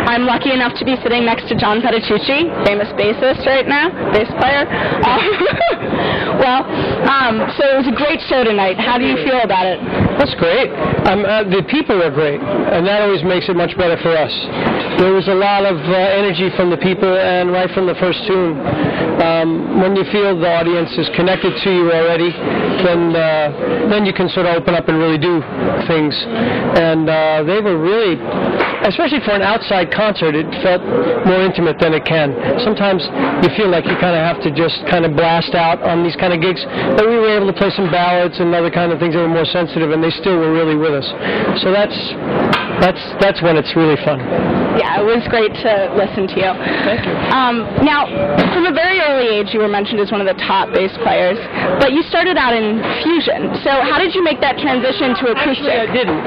I'm lucky enough to be sitting next to John Patitucci, famous bassist right now, bass player. So it was a great show tonight. How do you feel about it? That's great. The people are great, and that always makes it much better for us. There was a lot of energy from the people, and right from the first tune, when you feel the audience is connected to you already, then you can sort of open up and really do things. And they were really, especially for an outside concert, it felt more intimate than it can. Sometimes you feel like you kind of have to just kind of blast out on these kind of gigs, but we were able to play some ballads and other kind of things that were more sensitive, and they still were really with us. So that's when it's really fun. Yeah, it was great to listen to you. Thank you. Now, from a very early age, you were mentioned as one of the top bass players, but you started out in fusion. So how did you make that transition to acoustic? Actually, I didn't.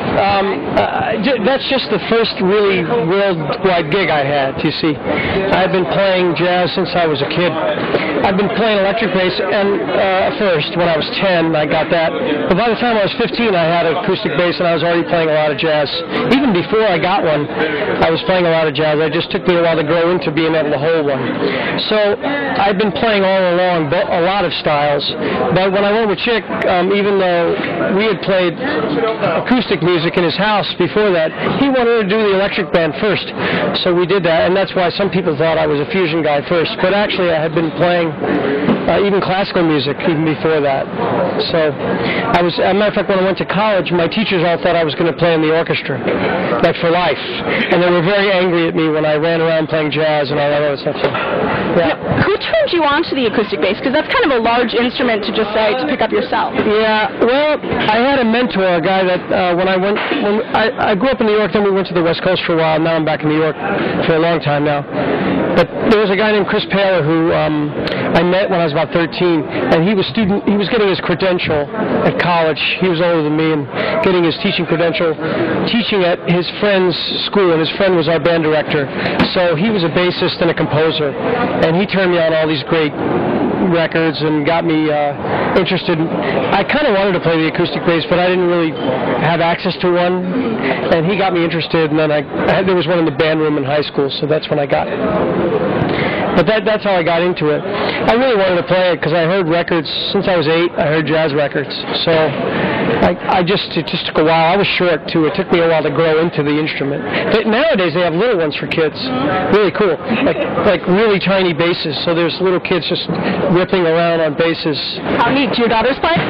That's just the first really worldwide gig I had, you see. I've been playing jazz since I was a kid. I've been playing electric bass, and first, when I was 10, I got that. But by the time I was 15, I had an acoustic bass, and I was already playing a lot of jazz. Even before I got one, I was playing a lot of jazz. It just took me a while to grow into being able to hold one. So I've been playing all along a lot of styles. But when I went with Chick, even though we had played acoustic music in his house before that, he wanted to do the electric band first. So we did that, and that's why some people thought I was a fusion guy first. But actually, I had been playing even classical music even before that. So as a matter of fact, when I went to college, my teachers all thought I was going to play in the orchestra, like for life. And they were very angry at me when I ran around playing jazz and all that other stuff. So, yeah. Who turned you on to the acoustic bass? Because that's kind of a large instrument to just say to pick up yourself. Yeah, well, I had a mentor, a guy that when I grew up in New York, then we went to the West Coast for a while. Now I'm back in New York for a long time now. But there was a guy named Chris Paler who I met when I was about 13, and he was getting his credential at college. He was older than me, and getting his teaching credential, teaching at his friend's school, and his friend was our band director. So he was a bassist and a composer, and he turned me on all these great records and got me interested. I kind of wanted to play the acoustic bass, but I didn't really have access to one, and he got me interested, and then there was one in the band room in high school, so that's when I got it. But that's how I got into it. I really wanted to play it because I heard records since I was 8. I heard jazz records, so it just took a while. I was short too. It took me a while to grow into the instrument. But nowadays they have little ones for kids, really cool, like really tiny basses. So there's little kids just ripping around on basses. How neat! Do your daughters play?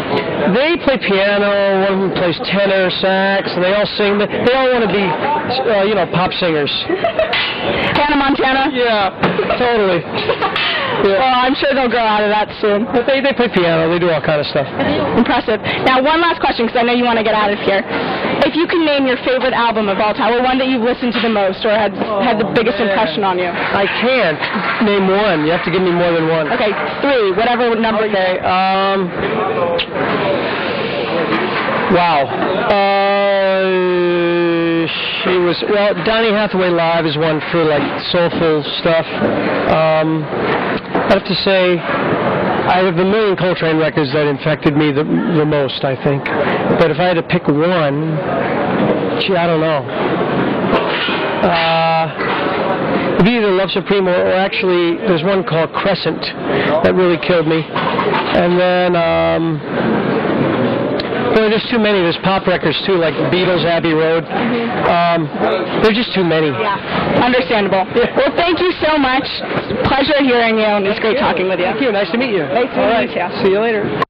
They play piano. One of them plays tenor, sax, and they all sing. They all want to be, pop singers. Hannah Montana? Yeah, totally. Yeah. Well, I'm sure they'll grow out of that soon. But they play piano. They do all kind of stuff. Impressive. Now, one last question, because I know you want to get out of here. If you can name your favorite album of all time, or one that you've listened to the most, or had the biggest impression on you. I can't name one. You have to give me more than one. Okay, 3, whatever number. Okay. Wow. Donny Hathaway Live is one for like soulful stuff. I have to say, I have a million Coltrane records that infected me the most, I think. But if I had to pick one, I don't know. It'd be either Love Supreme or actually, there's one called Crescent that really killed me. And then, there's too many. There's pop records too, like the Beatles, Abbey Road. There's just too many. Yeah, understandable. Well, thank you so much. Pleasure hearing you, and it's great talking with you. Thank you. Nice to meet you. Nice to meet you too. See you later.